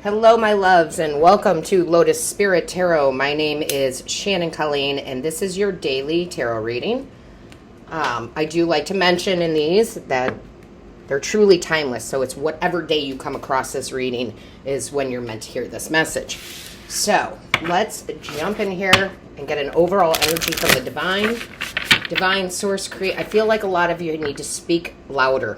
Hello, my loves, and welcome to Lotus Spirit Tarot. My name is Shannon Colleen, and this is your daily tarot reading. I do like to mention in these that they're truly timeless, so it's whatever day you come across this reading is when you're meant to hear this message. So let's jump in here and get an overall energy from the divine source create. I feel like a lot of you need to speak louder.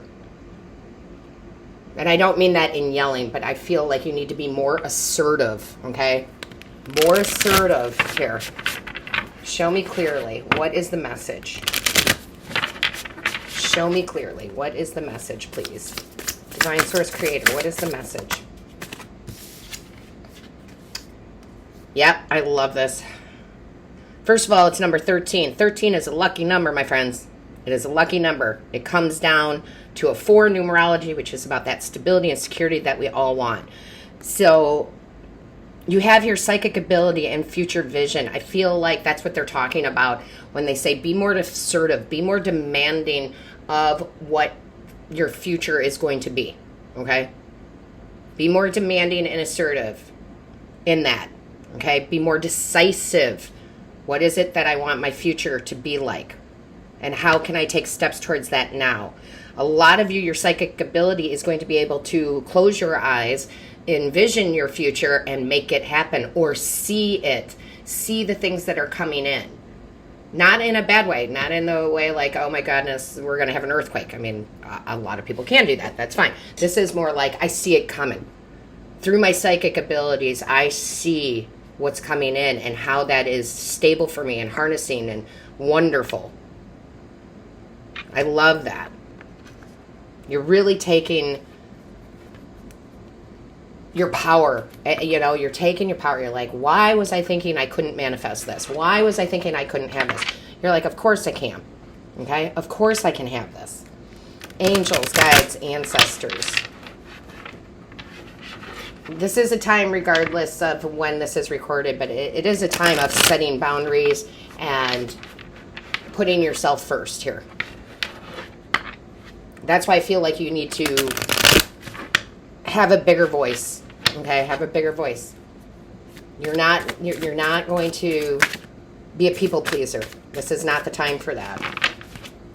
And I don't mean that in yelling, but I feel like you need to be more assertive, okay? More assertive here. Show me clearly. What is the message? Show me clearly. What is the message, please? Divine Source Creator, what is the message? Yep, I love this. First of all, it's number 13. 13 is a lucky number, my friends. It is a lucky number. It comes down to a 4 numerology, which is about that stability and security that we all want. So you have your psychic ability and future vision. I feel like that's what they're talking about when they say be more assertive, be more demanding of what your future is going to be, okay? Be more demanding and assertive in that, okay? Be more decisive. What is it that I want my future to be like? And how can I take steps towards that now? A lot of you, your psychic ability is going to be able to close your eyes, envision your future, and make it happen, or see it. See the things that are coming in. Not in a bad way. Not in the way like, oh my goodness, we're going to have an earthquake. I mean, a lot of people can do that. That's fine. This is more like I see it coming. Through my psychic abilities, I see what's coming in and how that is stable for me and harnessing and wonderful. I love that. You're really taking your power. You're taking your power. You're like, why was I thinking I couldn't manifest this? Why was I thinking I couldn't have this? You're like, of course I can. Okay? Of course I can have this. Angels, guides, ancestors. This is a time, regardless of when this is recorded, but it is a time of setting boundaries and putting yourself first here. That's why I feel like you need to have a bigger voice. Okay, have a bigger voice. You're not going to be a people pleaser. This is not the time for that.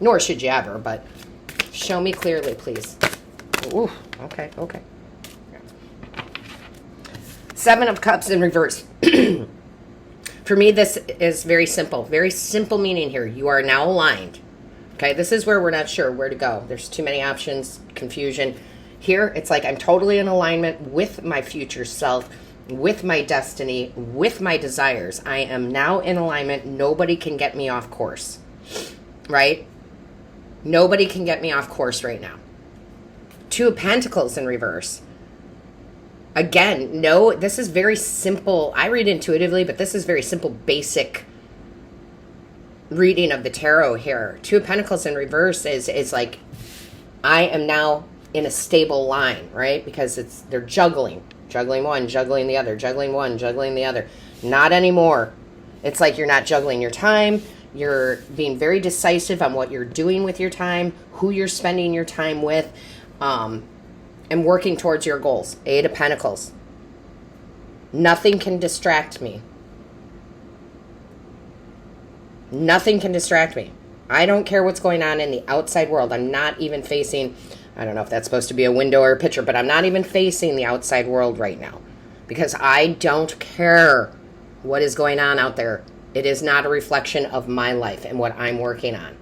Nor should you ever, but show me clearly, please. Ooh, okay. Seven of Cups in reverse. For me, this is very simple. Very simple meaning here. You are now aligned. Okay, this is where we're not sure where to go. There's too many options, confusion. Here, it's like I'm totally in alignment with my future self, with my destiny, with my desires. I am now in alignment. Nobody can get me off course, right? Nobody can get me off course right now. Two of Pentacles in reverse. Again, no, this is very simple. I read intuitively, but this is very simple, basic reading of the tarot here. Two of Pentacles in reverse is like I am now in a stable line, right? Because they're juggling one, juggling the other, juggling one, juggling the other. Not anymore. It's like you're not juggling your time. You're being very decisive on what you're doing with your time, who you're spending your time with, and working towards your goals. Eight of Pentacles. Nothing can distract me. Nothing can distract me. I don't care what's going on in the outside world. I'm not even facing, I don't know if that's supposed to be a window or a picture, but I'm not even facing the outside world right now because I don't care what is going on out there. It is not a reflection of my life and what I'm working on.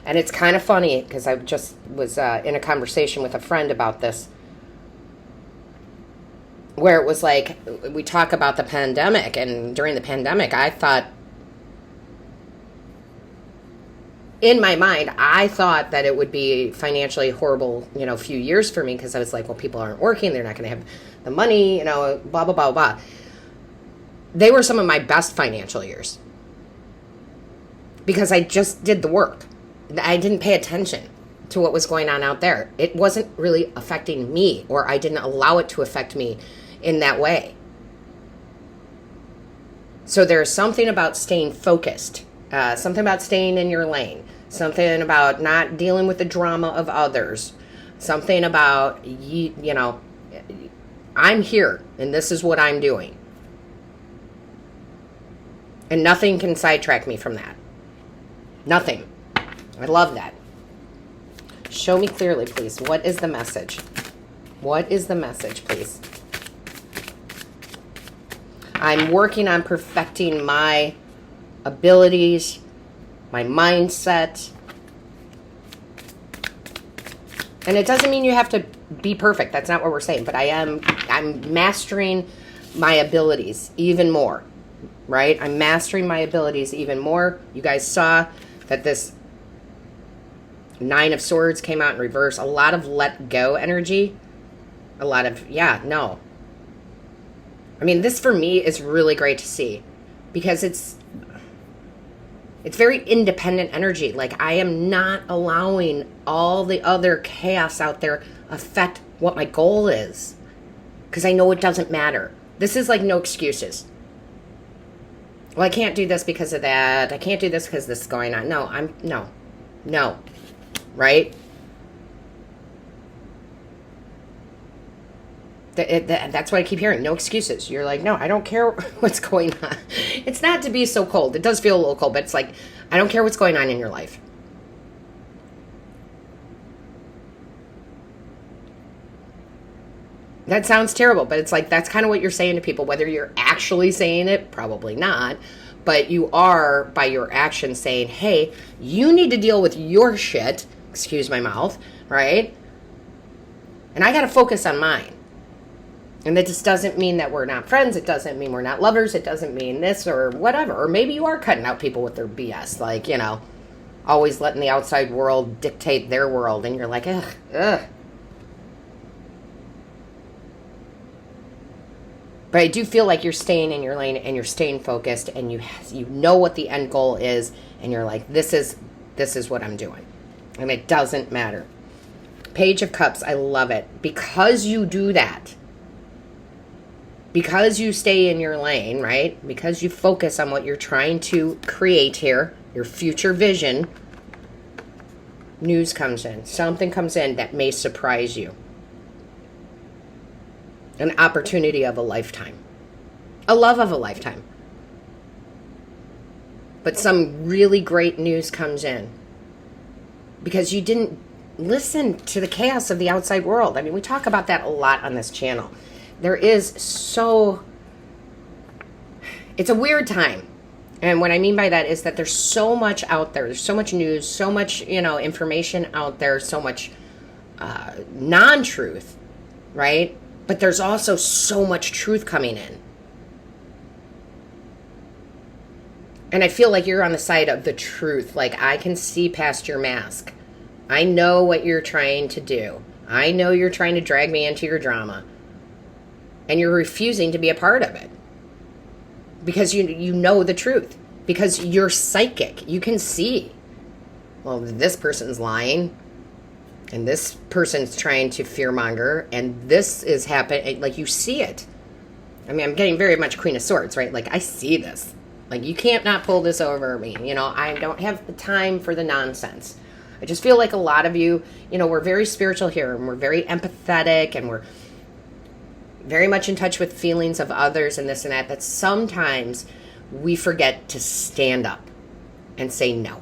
And it's kind of funny because I just was in a conversation with a friend about this where it was like, we talk about the pandemic, and during the pandemic, I thought, in my mind, I thought that it would be financially horrible, few years for me because I was like, well, people aren't working. They're not going to have the money, blah, blah, blah, blah. They were some of my best financial years because I just did the work. I didn't pay attention to what was going on out there. It wasn't really affecting me, or I didn't allow it to affect me in that way. So there's something about staying focused. Something about staying in your lane, something about not dealing with the drama of others, something about, I'm here, and this is what I'm doing. And nothing can sidetrack me from that. Nothing. I love that. Show me clearly, please. What is the message? What is the message, please? I'm working on perfecting my abilities, my mindset. And it doesn't mean you have to be perfect. That's not what we're saying. But I'm mastering my abilities even more, right? I'm mastering my abilities even more. You guys saw that this Nine of Swords came out in reverse. A lot of let go energy. A lot of, no. I mean, this for me is really great to see because it's very independent energy. Like, I am not allowing all the other chaos out there affect what my goal is because I know it doesn't matter. This is like no excuses. Well, I can't do this because of that. I can't do this because this is going on. No. Right? That's what I keep hearing. No excuses. You're like, no, I don't care what's going on. It's not to be so cold. It does feel a little cold, but it's like, I don't care what's going on in your life. That sounds terrible, but it's like, that's kind of what you're saying to people. Whether you're actually saying it, probably not. But you are, by your actions, saying, hey, you need to deal with your shit. Excuse my mouth, right? And I got to focus on mine. And that just doesn't mean that we're not friends. It doesn't mean we're not lovers. It doesn't mean this or whatever. Or maybe you are cutting out people with their BS. Like, always letting the outside world dictate their world. And you're like, ugh. But I do feel like you're staying in your lane and you're staying focused. And you know what the end goal is. And you're like, this is what I'm doing. And it doesn't matter. Page of Cups, I love it. Because you do that. Because you stay in your lane, right? Because you focus on what you're trying to create here, your future vision, news comes in. Something comes in that may surprise you. An opportunity of a lifetime. A love of a lifetime. But some really great news comes in. Because you didn't listen to the chaos of the outside world. I mean, we talk about that a lot on this channel. There is it's a weird time. And what I mean by that is that there's so much out there. There's so much news, so much, information out there, so much non-truth, right? But there's also so much truth coming in. And I feel like you're on the side of the truth. Like, I can see past your mask. I know what you're trying to do. I know you're trying to drag me into your drama. And you're refusing to be a part of it. Because you know the truth. Because you're psychic. You can see. Well, this person's lying. And this person's trying to fearmonger. And this is happening. Like, you see it. I mean, I'm getting very much Queen of Swords, right? Like, I see this. Like, you can't not pull this over me. I don't have the time for the nonsense. I just feel like a lot of you, we're very spiritual here. And we're very empathetic. And we're very much in touch with feelings of others and this and that. That sometimes we forget to stand up and say no.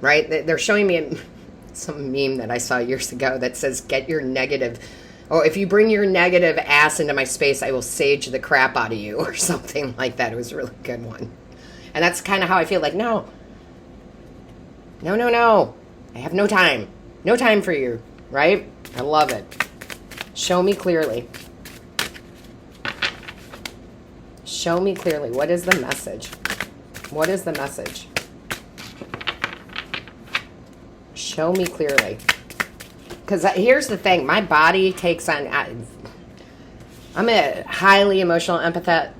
Right? They're showing me some meme that I saw years ago that says, get your negative... Oh, if you bring your negative ass into my space, I will sage the crap out of you, or something like that. It was a really good one. And that's kind of how I feel. Like, no. I have no time. No time for you, right? I love it. Show me clearly. Show me clearly. What is the message? What is the message? Show me clearly. Because here's the thing. My body takes on... I'm a highly emotional empath...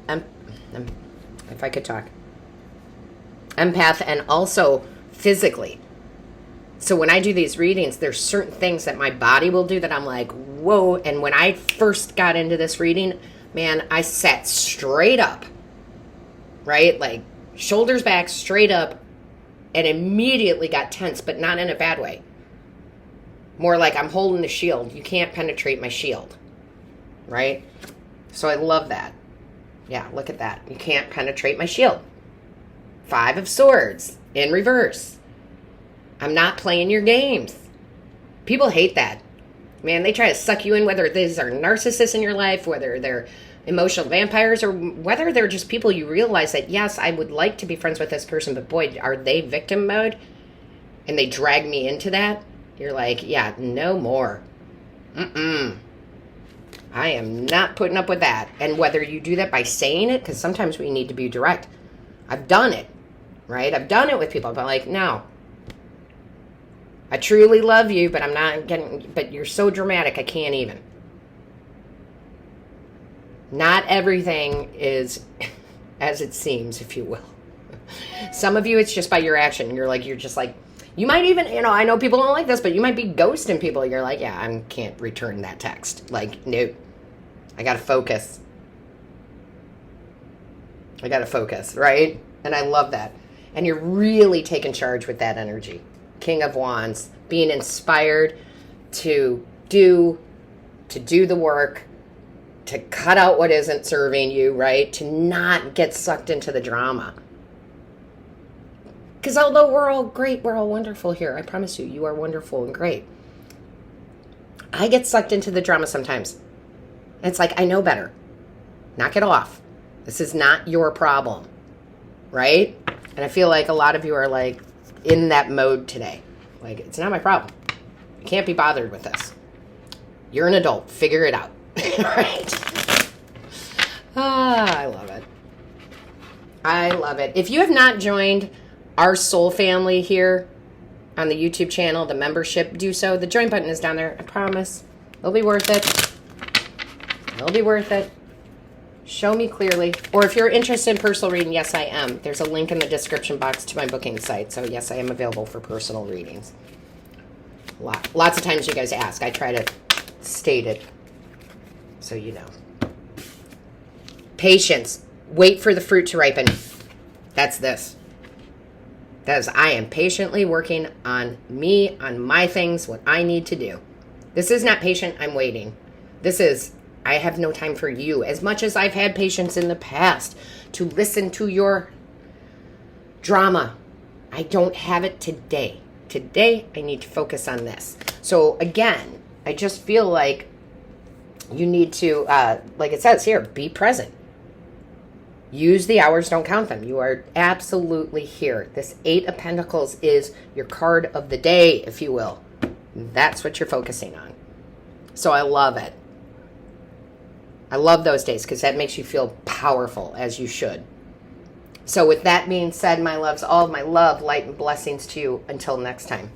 if I could talk. Empath, and also physically. So when I do these readings, there's certain things that my body will do that I'm like, whoa. And when I first got into this reading, man, I sat straight up. Right? Like, shoulders back, straight up. And immediately got tense, but not in a bad way. More like I'm holding the shield. You can't penetrate my shield. Right? So I love that. Yeah, look at that. You can't penetrate my shield. 5 of Swords in reverse. I'm not playing your games. People hate that. Man, they try to suck you in, whether these are narcissists in your life, whether they're emotional vampires, or whether they're just people you realize that, yes, I would like to be friends with this person, but boy, are they victim mode? And they drag me into that. You're like, yeah, no more. I am not putting up with that. And whether you do that by saying it, because sometimes we need to be direct. I've done it, right? I've done it with people. But like, no. I truly love you, but I'm not getting, but you're so dramatic, I can't even. Not everything is as it seems, if you will. Some of you, it's just by your action. You're just like, you might even, I know people don't like this, but you might be ghosting people. You're like, yeah, I can't return that text. Like, no, I got to focus. Right? And I love that. And you're really taking charge with that energy. King of Wands, being inspired to do the work, to cut out what isn't serving you, right? To not get sucked into the drama. Because although we're all great, we're all wonderful here. I promise you, you are wonderful and great. I get sucked into the drama sometimes. And it's like, I know better. Knock it off. This is not your problem, right? And I feel like a lot of you are like in that mode today. Like, it's not my problem. You can't be bothered with this. You're an adult. Figure it out. Right? I love it. I love it. If you have not joined our soul family here on the YouTube channel, the membership, do so. The join button is down there. I promise. It'll be worth it. It'll be worth it. Show me clearly. Or if you're interested in personal reading, yes, I am. There's a link in the description box to my booking site. So, yes, I am available for personal readings. Lots of times you guys ask. I try to state it so you know. Patience. Wait for the fruit to ripen. That's this. That is, I am patiently working on me, on my things, what I need to do. This is not patient, I'm waiting. This is, I have no time for you. As much as I've had patience in the past to listen to your drama, I don't have it today. Today, I need to focus on this. So again, I just feel like you need to, like it says here, be present. Use the hours, don't count them. You are absolutely here. This 8 of Pentacles is your card of the day, if you will. That's what you're focusing on. So I love it. I love those days because that makes you feel powerful, as you should. So with that being said, my loves, all of my love, light, and blessings to you. Until next time.